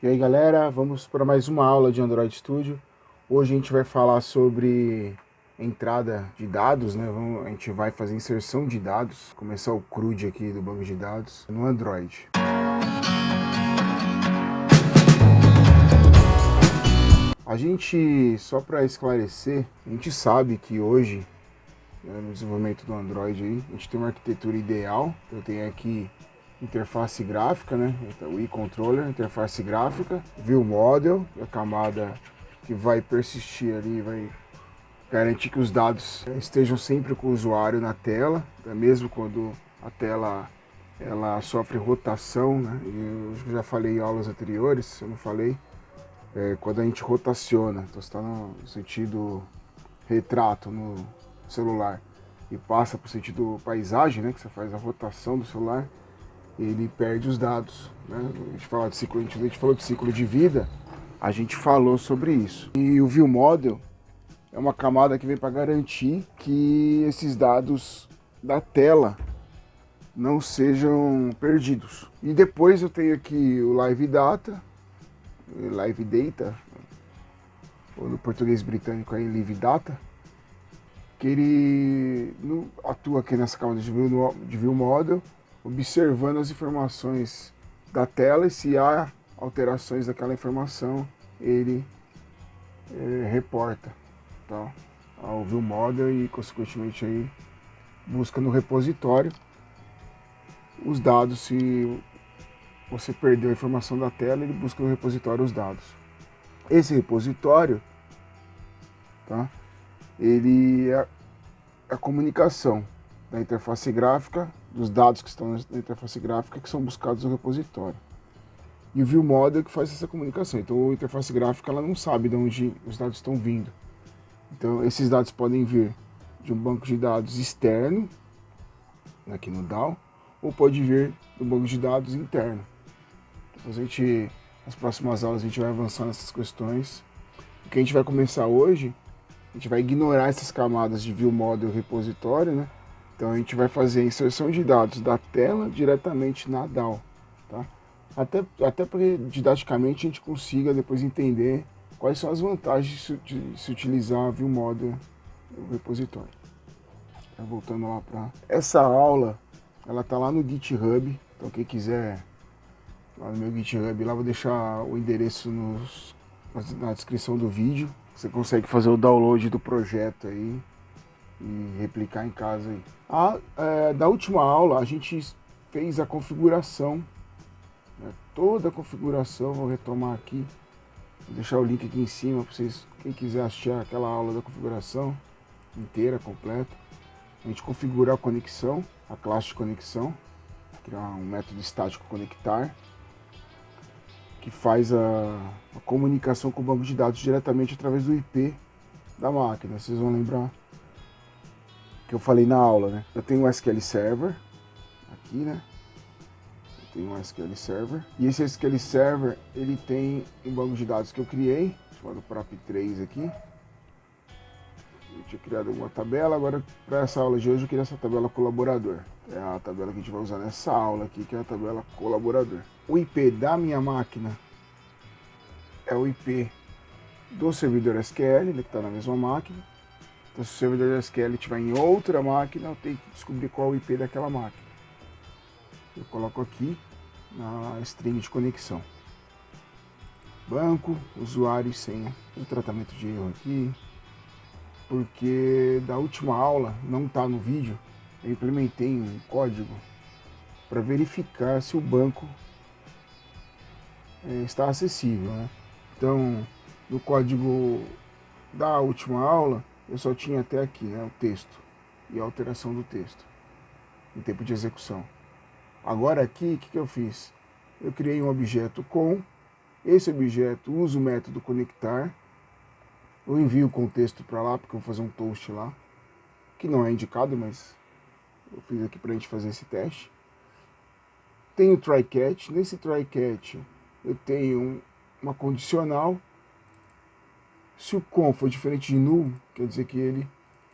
E aí galera, vamos para mais uma aula de Android Studio. Hoje a gente vai falar sobre entrada de dados, né? A gente vai fazer inserção de dados, começar o CRUD aqui do banco de dados no Android. A gente, só para esclarecer, a gente sabe que hoje, no desenvolvimento do Android aí, a gente tem uma arquitetura ideal. Eu tenho aqui interface gráfica, né? Então, o e-controller, interface gráfica, view model, a camada que vai persistir ali, vai garantir que os dados estejam sempre com o usuário na tela, mesmo quando a tela ela sofre rotação, né? Eu já falei em aulas anteriores, se eu não falei, quando a gente rotaciona, então está no sentido retrato no celular e passa para o sentido paisagem, né? Que você faz a rotação do celular, ele perde os dados, né? A gente falou de ciclo de vida, a gente falou sobre isso. E o View Model é uma camada que vem para garantir que esses dados da tela não sejam perdidos. E depois eu tenho aqui o Live Data, ou no português britânico aí Live Data, que ele atua aqui nessa camada de View Model, observando as informações da tela, e se há alterações daquela informação, ele reporta, tá, ao View Model e, consequentemente, aí, busca no repositório os dados. Se você perdeu a informação da tela, ele busca no repositório os dados. Esse repositório, tá, ele é a comunicação da interface gráfica, dos dados que estão na interface gráfica, que são buscados no repositório. E o View Model que faz essa comunicação. Então a interface gráfica ela não sabe de onde os dados estão vindo. Então esses dados podem vir de um banco de dados externo, aqui no DAO, ou pode vir do banco de dados interno. Então, nas próximas aulas a gente vai avançar nessas questões. O que a gente vai começar hoje, a gente vai ignorar essas camadas de View Model e repositório, né? Então a gente vai fazer a inserção de dados da tela diretamente na DAO, tá? Até porque didaticamente a gente consiga depois entender quais são as vantagens de se utilizar View Model e o repositório. Então, voltando lá para essa aula, ela tá lá no GitHub, então quem quiser lá no meu GitHub, lá vou deixar o endereço na descrição do vídeo. Você consegue fazer o download do projeto aí e replicar em casa aí. Da última aula a gente fez a configuração, né, toda a configuração. Vou retomar aqui, vou deixar o link aqui em cima para vocês, quem quiser assistir aquela aula da configuração inteira, completa. A gente configura a conexão, a classe de conexão, criar um método estático conectar, que faz a comunicação com o banco de dados diretamente através do IP da máquina. Vocês vão lembrar que eu falei na aula, né? Eu tenho um SQL Server aqui, né? Eu tenho um SQL Server. E esse SQL Server, ele tem um banco de dados que eu criei, chamado PROP3 aqui. Eu tinha criado uma tabela, agora para essa aula de hoje eu queria essa tabela colaborador. É a tabela que a gente vai usar nessa aula aqui, que é a tabela colaborador. O IP da minha máquina é o IP do servidor SQL, né, que está na mesma máquina. Então, se o servidor SQL estiver em outra máquina, eu tenho que descobrir qual é o IP daquela máquina. Eu coloco aqui na string de conexão: banco, usuário e senha. Tem tratamento de erro aqui, porque da última aula, não está no vídeo, eu implementei um código para verificar se o banco está acessível, né? Então, no código da última aula, eu só tinha até aqui, né, o texto e a alteração do texto em tempo de execução. Agora aqui, o que eu fiz? Eu criei um objeto com, esse objeto usa o método conectar, eu envio o contexto para lá, porque eu vou fazer um toast lá, que não é indicado, mas eu fiz aqui para a gente fazer esse teste. Tem o try catch, nesse try catch eu tenho uma condicional. Se o com for diferente de null, quer dizer que ele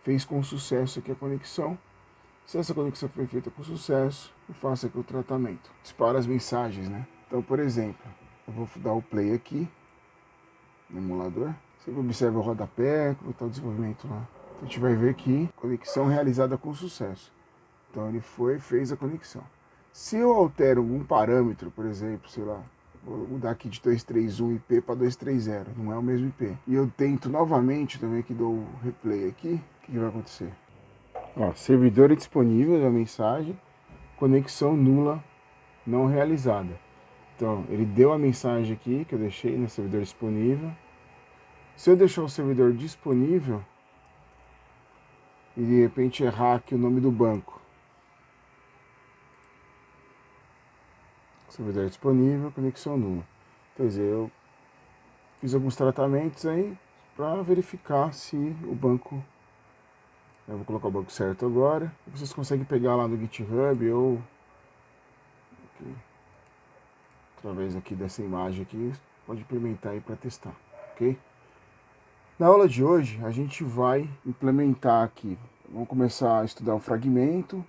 fez com sucesso aqui a conexão. Se essa conexão foi feita com sucesso, eu faço aqui o tratamento. Dispara as mensagens, né? Então, por exemplo, Eu vou dar o play aqui no emulador. Você observa o rodapé, como está o desenvolvimento lá. Então a gente vai ver aqui, conexão realizada com sucesso. Então ele fez a conexão. Se eu altero algum parâmetro, por exemplo, sei lá, vou mudar aqui de 231 IP para 230, não é o mesmo IP. E eu tento novamente, também que dou o replay aqui, o que vai acontecer? Ó, servidor indisponível, a mensagem, conexão nula, não realizada. Então, ele deu a mensagem aqui, que eu deixei no servidor disponível. Se eu deixar o servidor disponível, e de repente errar aqui o nome do banco. Servidor disponível, conexão nula. Quer dizer, eu fiz alguns tratamentos aí para verificar se o banco... Eu vou colocar o banco certo agora. Vocês conseguem pegar lá no GitHub ou... Aqui, através aqui dessa imagem aqui, pode implementar aí para testar, ok? Na aula de hoje, a gente vai implementar aqui. Vamos começar a estudar um fragmento.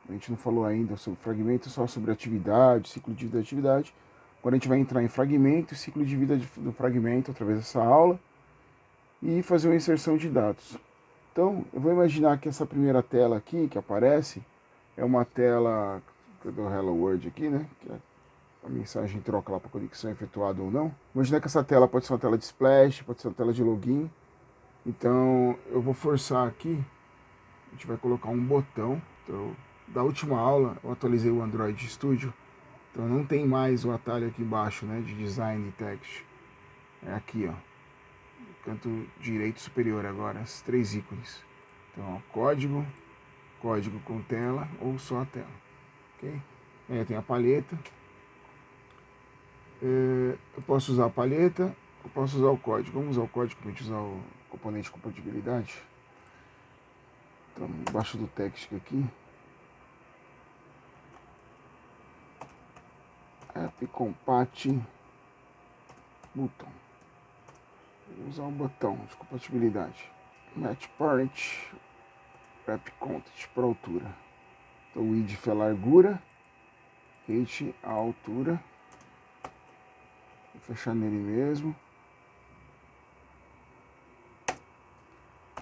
A gente não falou ainda sobre fragmento, só sobre atividade, ciclo de vida da atividade. Agora a gente vai entrar em fragmento e ciclo de vida do fragmento através dessa aula e fazer uma inserção de dados. Então, eu vou imaginar que essa primeira tela aqui que aparece é uma tela do Hello World aqui, né? Que a mensagem troca lá para conexão efetuada ou não. Imagina que essa tela pode ser uma tela de splash, pode ser uma tela de login. Então, eu vou forçar aqui, a gente vai colocar um botão. Então, da última aula, eu atualizei o Android Studio. Então, não tem mais o atalho aqui embaixo, né, de design e text. É aqui, ó, no canto direito superior agora, esses três ícones. Então, ó, código com tela ou só a tela, ok? Aí tem a palheta. Eu posso usar a palheta, eu posso usar o código. Vamos usar o código para a gente usar o componente de compatibilidade. Então, embaixo do text aqui, app compat button. Vou usar o botão de compatibilidade. Match parent wrap content para altura. Então, o width é a largura, height a altura. Vou fechar nele mesmo.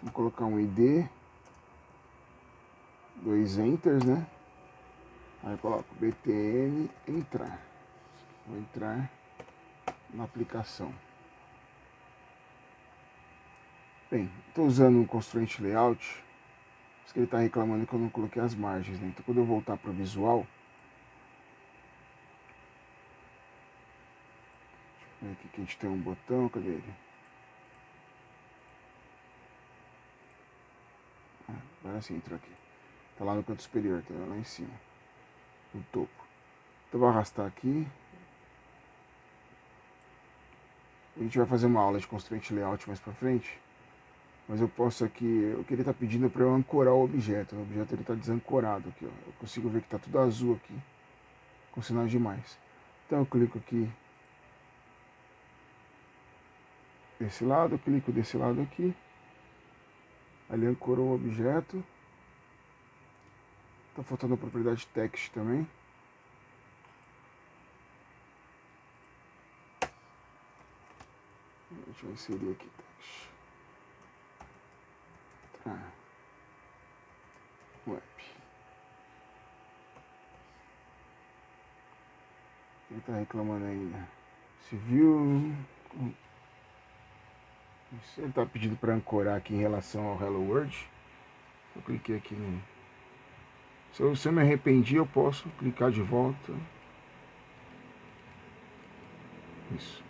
Vou colocar um ID, 2 enters, né? Aí eu coloco btn entrar. Vou entrar na aplicação. Bem, estou usando um constraint layout. Por isso que ele está reclamando que eu não coloquei as margens, né? Então quando eu voltar para o visual, deixa eu ver aqui que a gente tem um botão, cadê ele? Agora sim entrou aqui. Está lá no canto superior, tá lá em cima, no topo. Então eu vou arrastar aqui. A gente vai fazer uma aula de constraint layout mais para frente. Mas eu posso aqui, o que ele está pedindo é para eu ancorar o objeto. O objeto ele está desancorado aqui, ó. Eu consigo ver que está tudo azul aqui, com sinal de mais. Então eu clico aqui desse lado, clico desse lado aqui. Ali ancorou o objeto. Está faltando a propriedade text também. Deixa eu inserir aqui text. Tá. Web. Ele está reclamando ainda. Se viu. Ele está pedindo para ancorar aqui em relação ao Hello World. Eu cliquei aqui no... Se eu me arrependi, eu posso clicar de volta. Isso.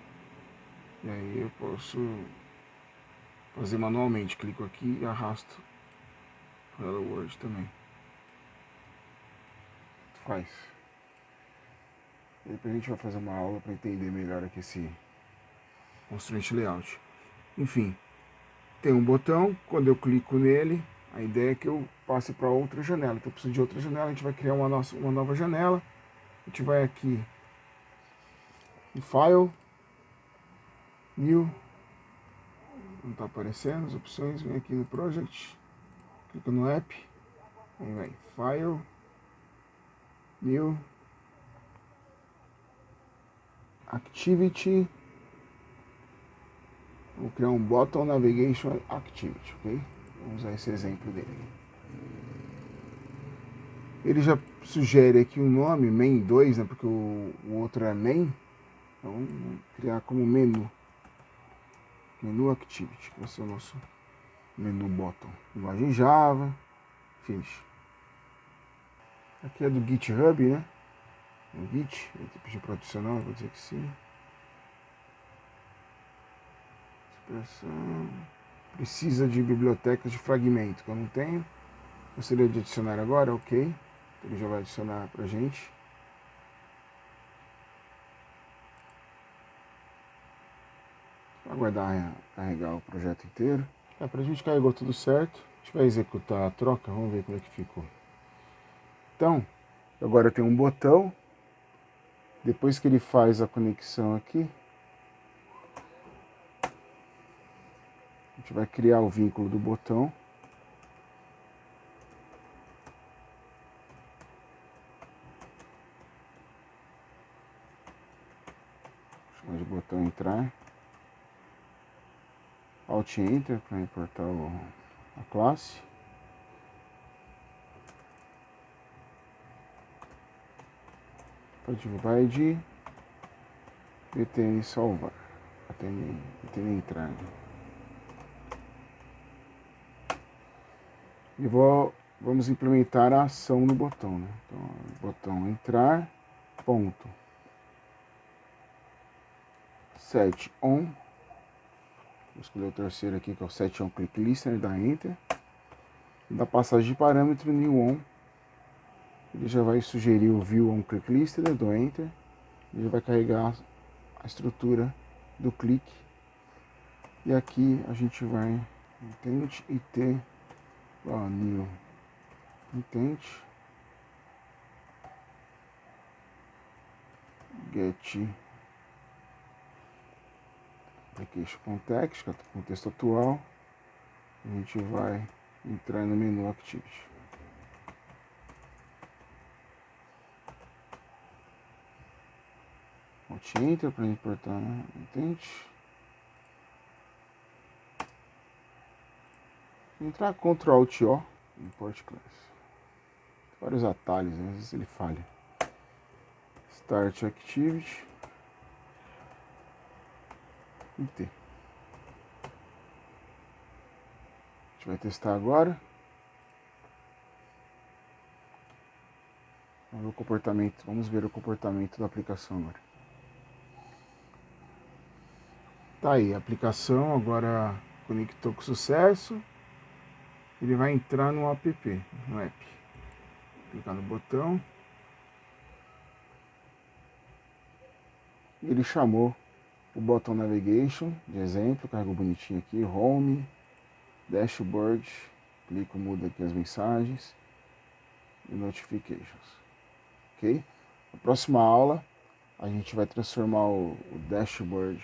E aí eu posso fazer manualmente. Clico aqui e arrasto o Hello World também. Faz. E depois a gente vai fazer uma aula para entender melhor aqui esse constraint layout. Enfim, tem um botão. Quando eu clico nele, a ideia é que eu passe para outra janela. Então eu preciso de outra janela. A gente vai criar uma nova janela. A gente vai aqui em File, New. Não está aparecendo as opções. Vem aqui no Project. Clica no App. Aí vai File, New. Activity. Vou criar um Button Navigation Activity, ok? Vamos usar esse exemplo dele. Ele já sugere aqui um nome, Main 2, né? Porque o outro é Main. Então, vamos criar como menu. Menu Activity, que vai ser o nosso menu Button. Linguagem Java. Finish. Aqui é do GitHub, né? No Git. Ele pediu para adicionar, vou dizer que sim. Expressão. Precisa de bibliotecas de fragmento, que eu não tenho. Gostaria de adicionar agora, ok. Ele já vai adicionar pra gente. Vou aguardar carregar o projeto inteiro. Pra gente carregou tudo certo. A gente vai executar a troca, vamos ver como é que ficou. Então, agora tem um botão. Depois que ele faz a conexão aqui, a gente vai criar o vínculo do botão. Chama de botão entrar. Alt Enter para importar a classe. Provide btn salvar. btn entrar. E vamos implementar a ação no botão, né? Então, botão entrar, ponto. Set on. Vou escolher o terceiro aqui, que é o set on click listener, dá enter. E da passagem de parâmetro new on. Ele já vai sugerir o view on click listener, dou enter. Ele já vai carregar a estrutura do clique. E aqui a gente vai intent it new intent get application context, que é o contexto atual. A gente vai entrar no menu activity. Alt Enter para importar, né? Intent. Entrar Ctrl Alt O, import class. Vários atalhos, né? Às vezes ele falha. Start activity. IT. A gente vai testar agora. Vamos ver o comportamento da aplicação agora. Tá aí, a aplicação agora conectou com sucesso. Ele vai entrar no app, no app. Clicar no botão. Ele chamou o Button Navigation, de exemplo, carregou bonitinho aqui, Home, Dashboard, clico, muda aqui as mensagens e Notifications. Ok? Na próxima aula, a gente vai transformar o Dashboard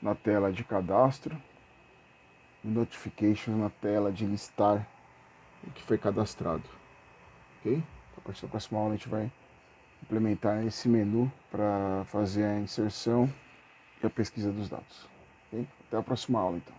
na tela de cadastro e Notifications na tela de listar o que foi cadastrado. Ok? A partir da próxima aula, a gente vai implementar esse menu para fazer a inserção e a pesquisa dos dados. Okay? Até a próxima aula, então.